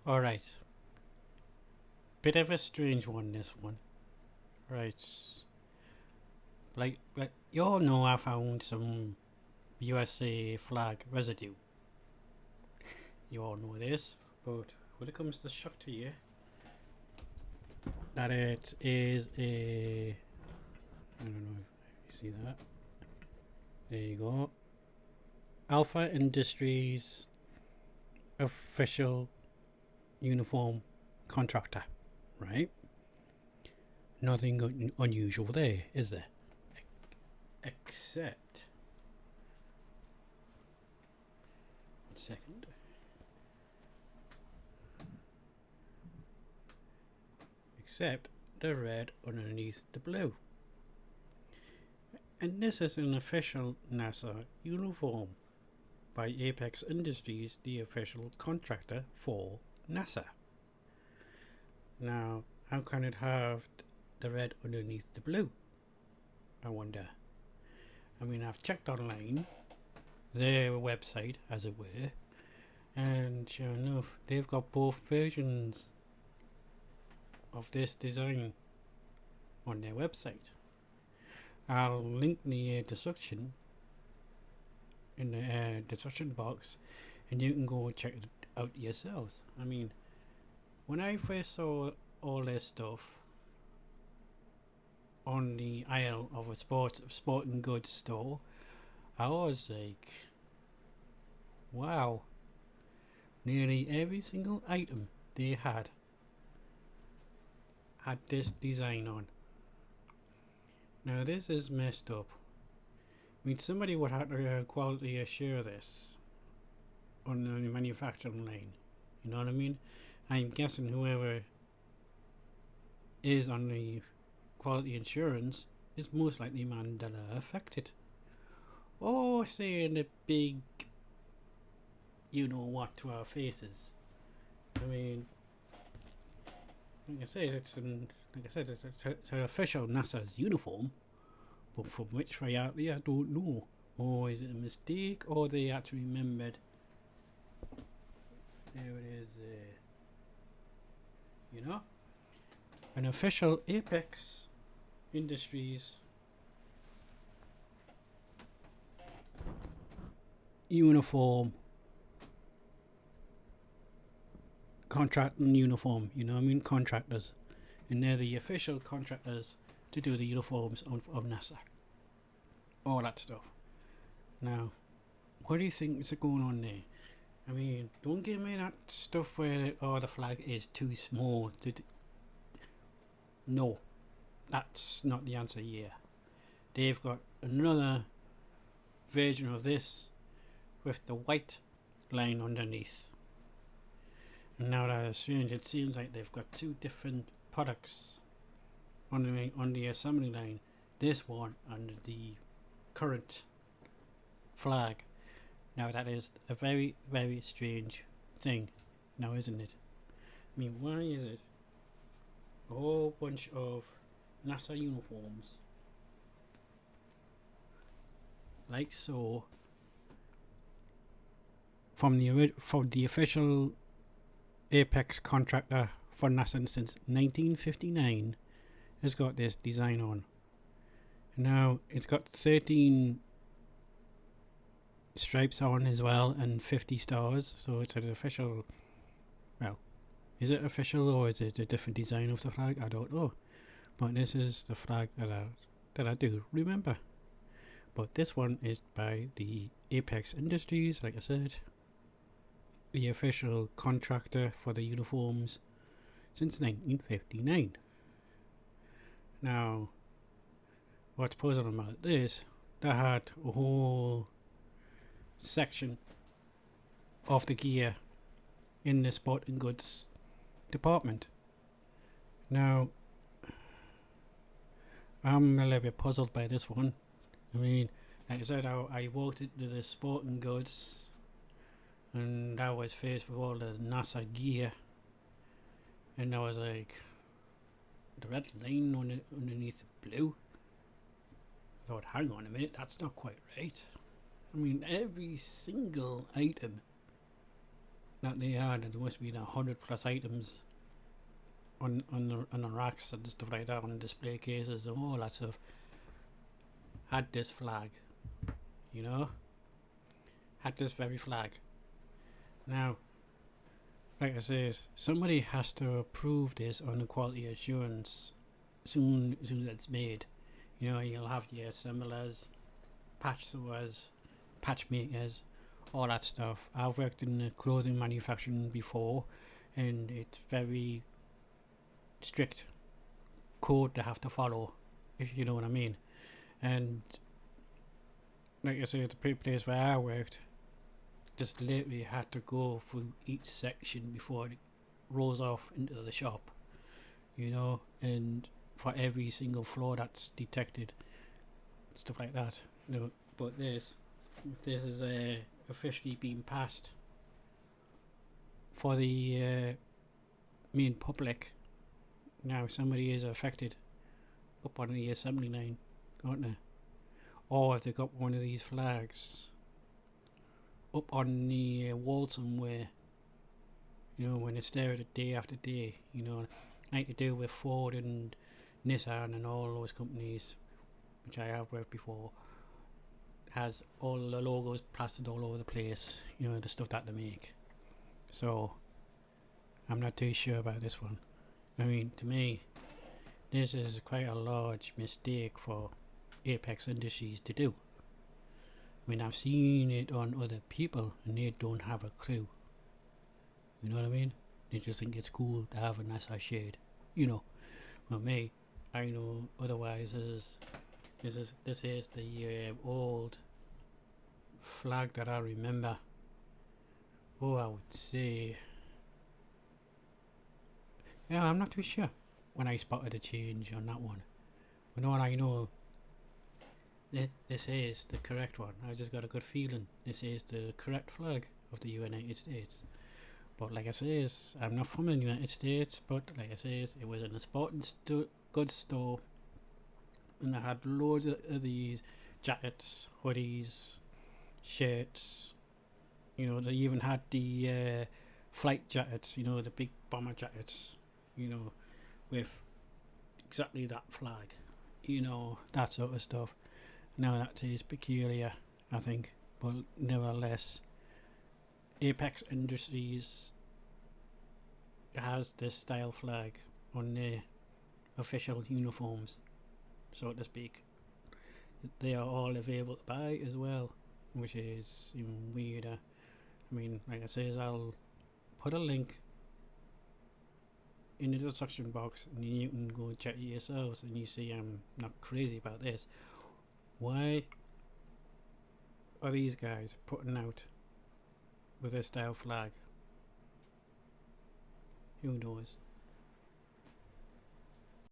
Alright. Bit of a strange one, this one. Right. Like you all know I found some USA flag residue. You all know this. But when it comes to shock to you, that it is a... I don't know if you see that. There you go. Alpha Industries official uniform contractor, right? Nothing unusual there, is there? Except... One second. Except the red underneath the blue. And this is an official NASA uniform by Apex Industries, the official contractor for NASA. Now, how can it have the red underneath the blue? I wonder. I mean, I've checked online, their website, as it were, and sure enough, they've got both versions of this design on their website. I'll link the description in the description box, and you can go and check it out yourselves. I mean, when I first saw all this stuff on the aisle of a sporting goods store, I was like, wow, nearly every single item they had this design on. Now this is messed up. I mean, somebody would have to quality assure this on the manufacturing line. You know what I mean? I'm guessing whoever is on the quality insurance is most likely Mandela affected. Or saying the big, you know what, to our faces. I mean, like I said, it's an official NASA's uniform, but from which reality I don't know. Or is it a mistake, or they actually remembered? There it is. You know, an official Apex Industries uniform, contracting uniform. You know what I mean? Contractors, and they're the official contractors to do the uniforms of NASA. All that stuff. Now, what do you think is going on there? I mean, don't give me that stuff where the flag is too small to... No, that's not the answer here. They've got another version of this with the white line underneath. And now that is strange, it seems like they've got two different products on the assembly line. This one and the current flag. Now that is a very, very strange thing, now isn't it? I mean, why is it a whole bunch of NASA uniforms like so from the official Apex contractor for NASA since 1959 has got this design on. Now it's got 13 stripes on as well and 50 stars, so it's an official... Well, is it official or is it a different design of the flag? I don't know, but this is the flag that I do remember. But this one is by the Apex Industries, like I said, the official contractor for the uniforms since 1959. Now, what's puzzling about this, they had a whole section of the gear in the sporting goods department. Now, I'm a little bit puzzled by this one. I mean, like I said, I walked into the sporting goods and I was faced with all the NASA gear, and I was like, the red line underneath the blue. I thought, hang on a minute, that's not quite right. I mean, every single item that they had. There must be 100+ items on the racks and stuff like that, on display cases and all that stuff. Had this flag, you know, had this very flag. Now, like I said, somebody has to approve this on the quality assurance soon as it's made. You know, you'll have your assemblers, patch sewers, patch makers, all that stuff. I've worked in the clothing manufacturing before, and it's very strict code to have to follow, if you know what I mean. And like I said, the place where I worked, just literally had to go through each section before it rolls off into the shop, you know, and for every single flaw that's detected, stuff like that. You know, but this is officially being passed for the main public. Now somebody is affected up on the assembly line, aren't they? Or if they got one of these flags up on the wall somewhere, you know, when they stare at it day after day, you know, like they do with Ford and Nissan and all those companies, which I have worked before, has all the logos plastered all over the place, you know, the stuff that they make. So I'm not too sure about this one. I mean, to me, this is quite a large mistake for Apex Industries to do. I mean, I've seen it on other people and they don't have a clue. You know what I mean? They just think it's cool to have a NASA shade, you know. But me, I know otherwise. This is the old flag that I remember. Oh, I would say, yeah, I'm not too sure when I spotted a change on that one. But all I know, this is the correct one. I just got a good feeling this is the correct flag of the United States. But like I says, I'm not from the United States, but like I says, it was in a sporting goods store, and I had loads of these jackets, hoodies, shirts. You know, they even had the flight jackets, you know, the big bomber jackets, you know, with exactly that flag, you know, that sort of stuff. Now that is peculiar, I think, but nevertheless, Apex Industries has this style flag on their official uniforms, so to speak. They are all available to buy as well, which is even weirder. I mean, like I say, I'll put a link in the description box and you can go and check it yourselves, and you see I'm not crazy about this. Why are these guys putting out with a style flag? Who knows?